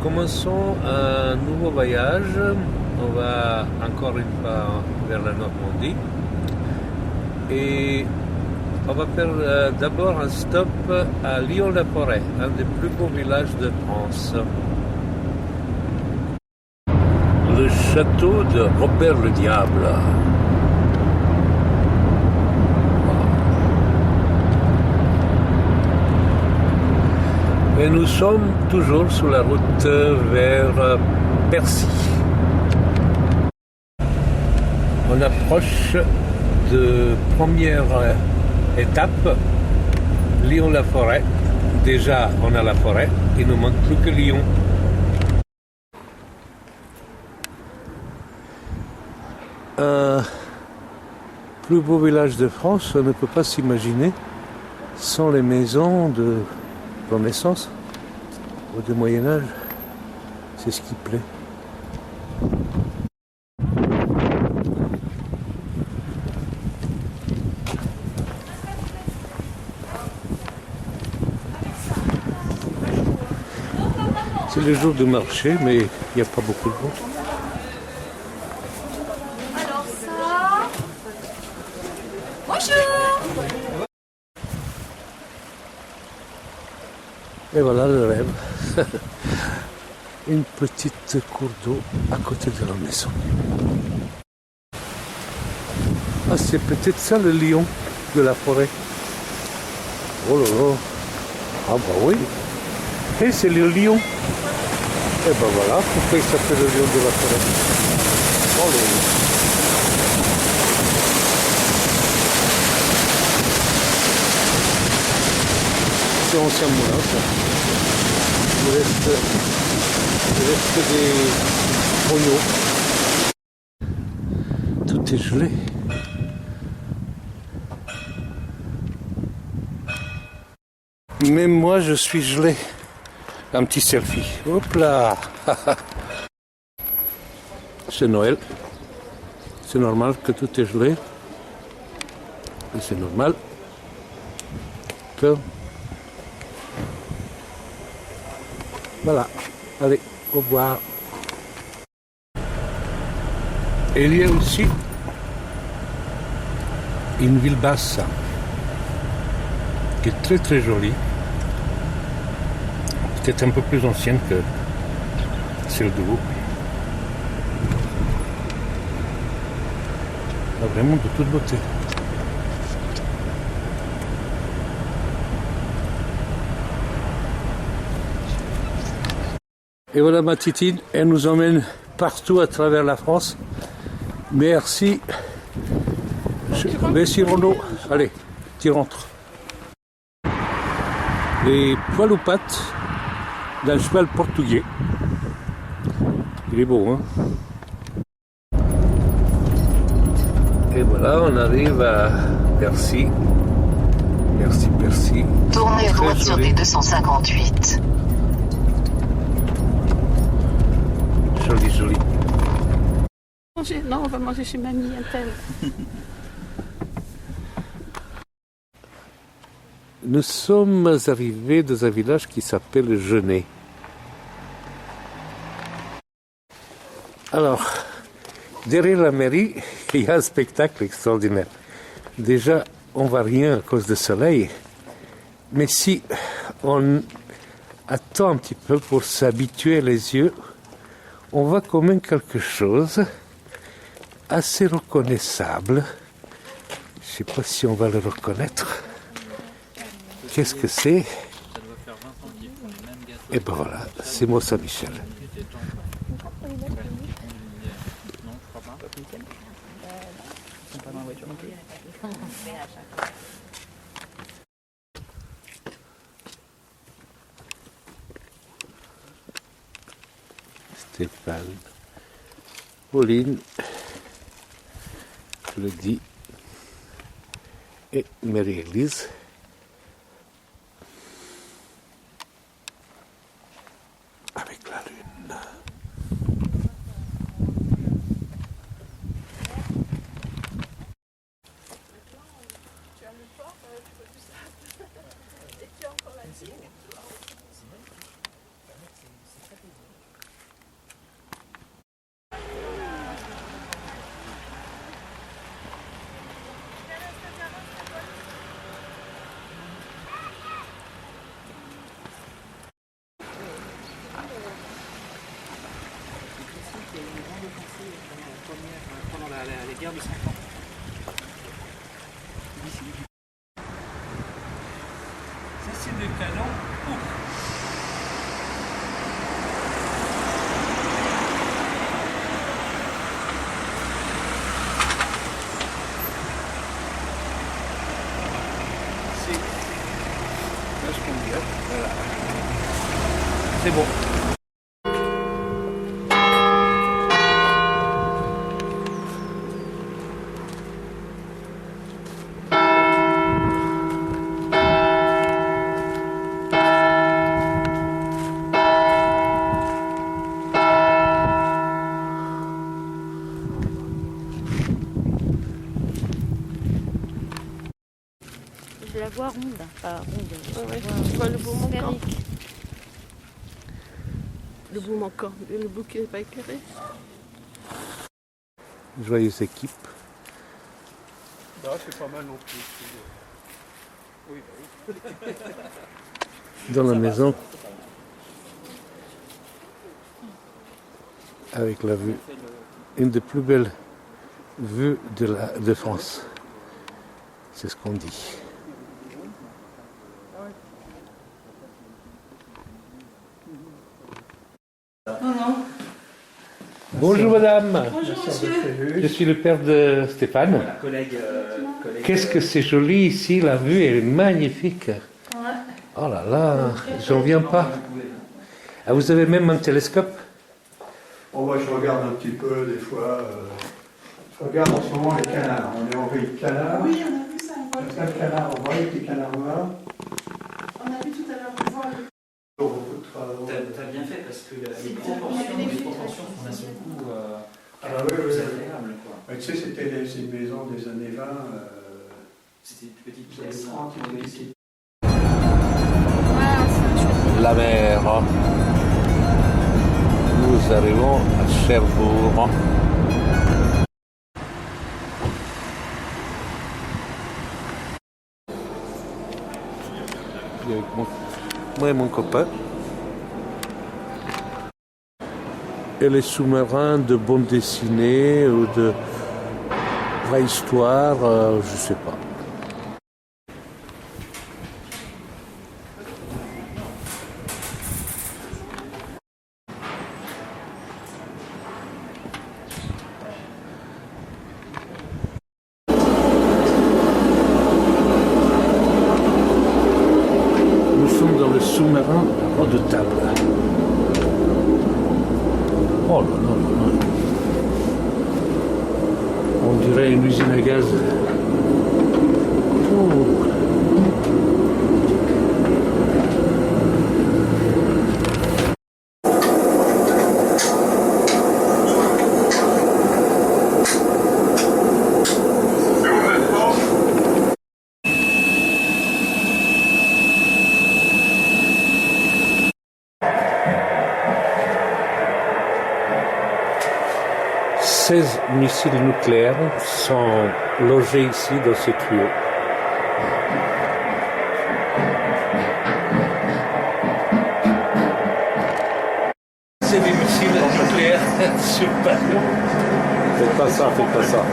commençons un nouveau voyage. On va encore une fois vers la Normandie. Et on va faire d'abord un stop à Lyon-la-Forêt, un des plus beaux villages de France. Le château de Robert le Diable. Et nous sommes toujours sur la route vers Percy. On approche de première étape, Lyon-la-Forêt. Déjà, on a la forêt, il ne manque plus que Lyon. Un plus beau village de France, on ne peut pas s'imaginer sans les maisons de Renaissance ou de Moyen-Âge. C'est ce qui plaît. C'est le jour du marché, mais il n'y a pas beaucoup de monde. Alors ça... Bonjour. Et voilà le rêve. Une petite cour d'eau à côté de la maison. Ah, c'est peut-être ça le lion de la forêt. Oh là là. Ah bah oui. Et c'est le lion. Et ben voilà pourquoi il s'appelle le lion de la forêt. Oh là là. C'est ancien moulin ça. Il reste des oignons. Tout est gelé. Même moi je suis gelé. Un petit selfie. Hop là. C'est Noël. C'est normal que tout est gelé. Et c'est normal que... Voilà. Allez, au revoir. Et il y a aussi une ville basse qui est très très jolie. Peut-être un peu plus ancienne que celle de vous. Vraiment de toute beauté. Et voilà ma titine, elle nous emmène partout à travers la France. Merci. Merci Renaud. Allez, tu rentres. Les poils aux pattes d'un cheval portugais. Il est beau, hein? Et voilà, on arrive à Percy. Percy. Tournez à droite sur D258. Joli. Non, on va manger chez mamie, un tel. Nous sommes arrivés dans un village qui s'appelle Genêt. Alors, derrière la mairie, il y a un spectacle extraordinaire. Déjà, on ne voit rien à cause du soleil, mais si on attend un petit peu pour s'habituer les yeux, on voit quand même quelque chose assez reconnaissable. Je ne sais pas si on va le reconnaître. Qu'est-ce que c'est? Et ben voilà, c'est Mont-Saint-Michel. Stéphane, Pauline, je le dis, et Marie-Élise. Avec la lune. Tu as le port, tu peux plus ça. Et tu as encore la tige. guerre de 100 ans. Ça, c'est des canons. C'est vachement bien. Voilà. C'est bon. Je la vois ronde, pas ronde. Ouais, tu vois le bout manquant. Sphérique. Le bout manquant, le bout qui n'est pas éclairé. Joyeuse équipe. Bah, c'est pas mal non plus. Oui, Dans la maison. Avec la vue. Une des plus belles vues de France. C'est ce qu'on dit. Bonjour madame. Bonjour monsieur. Je suis le père de Stéphane. collègue. Qu'est-ce que c'est joli ici, la vue elle est magnifique. Oh là là, j'en viens pas. Ah, vous avez même un télescope? Oh, moi, je regarde un petit peu, des fois. Je regarde en ce moment les canards. On est en veille de canards. Oui, on a vu ça. Il y a plein de canards, on voit les canards noirs. On a vu tout à l'heure. On voit le- Beaucoup de travaux. T'as bien fait parce que C'est les bien. proportions, On avait les fait proportions très font d'un seul coup Ah oui, oui, plus oui. agréable. Quoi. Tu sais, c'est une maison des années 20. C'était une petite Vous avez pièce. 30, une petite. Ah, c'est un chouette. La mer. Nous arrivons à Cherbourg. Je suis avec moi et mon copain. Et les sous-marins de bande dessinée ou de vraie histoire, je sais pas. Nous sommes dans le sous-marin redoutable. Oh là là là là. On dirait une usine à gaz. Oh. « 16 missiles nucléaires sont logés ici dans ce tuyau. C'est des missiles nucléaires sur bateau. Faites pas ça, faites pas ça.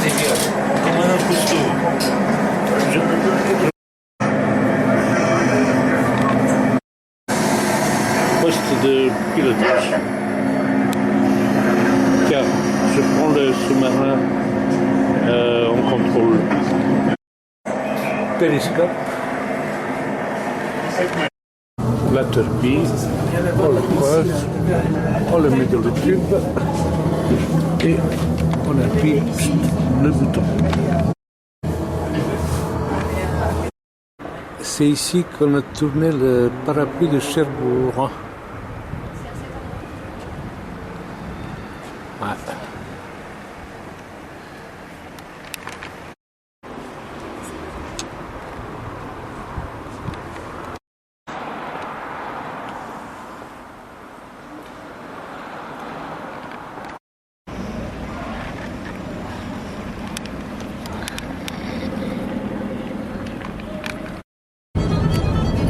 C'est bien. Comme un couteau. Poste de pilotage. Car je prends le sous-marin en contrôle. Périscope. La turbine. On la creuse. On le met dans le tube. Et on appuie le bouton. C'est ici qu'on a tourné le parapluie de Cherbourg. Ouais.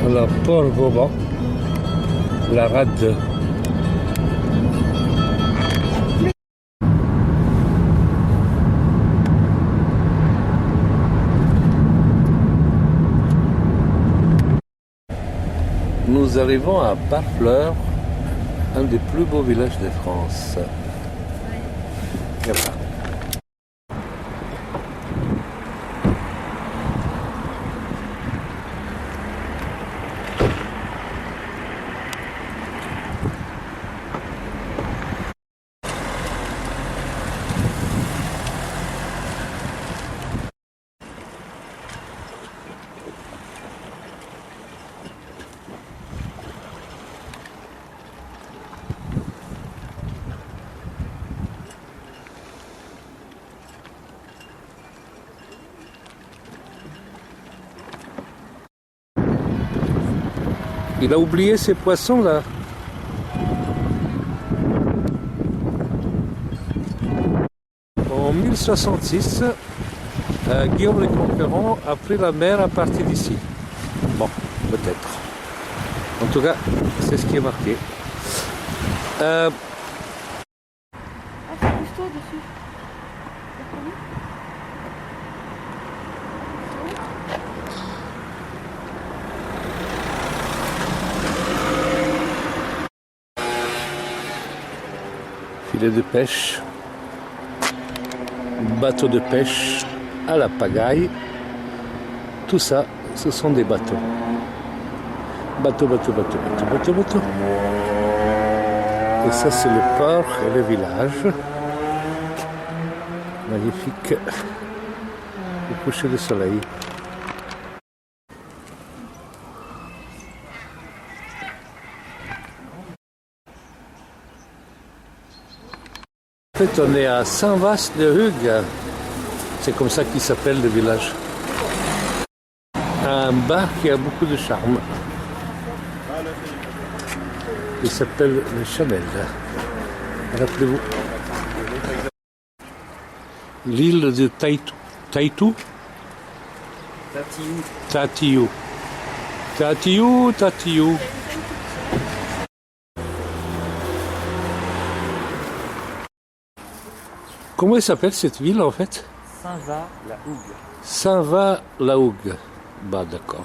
Alors, Port Vauban, la rade. nous arrivons à Barfleur, un des plus beaux villages de France. Et voilà. Il a oublié ses poissons là. En 1066, Guillaume le Conquérant a pris la mer à partir d'ici. Bon, peut-être. En tout cas, c'est ce qui est marqué. Ah, c'est pousse-toi dessus. Filet de pêche, bateau de pêche à la pagaille, tout ça, ce sont des bateaux. Bateau. Et ça, c'est le port et le village. Magnifique. Le coucher du soleil. En fait, on est à Saint-Vaast-de-Hughes. C'est comme ça qu'il s'appelle le village. Un bar qui a beaucoup de charme. Il s'appelle le Chanel. Rappelez-vous. L'île de Tatiou. Comment elle s'appelle cette ville en fait? Saint-Va-la-Hougue. Saint-Va-la-Hougue. Bah d'accord.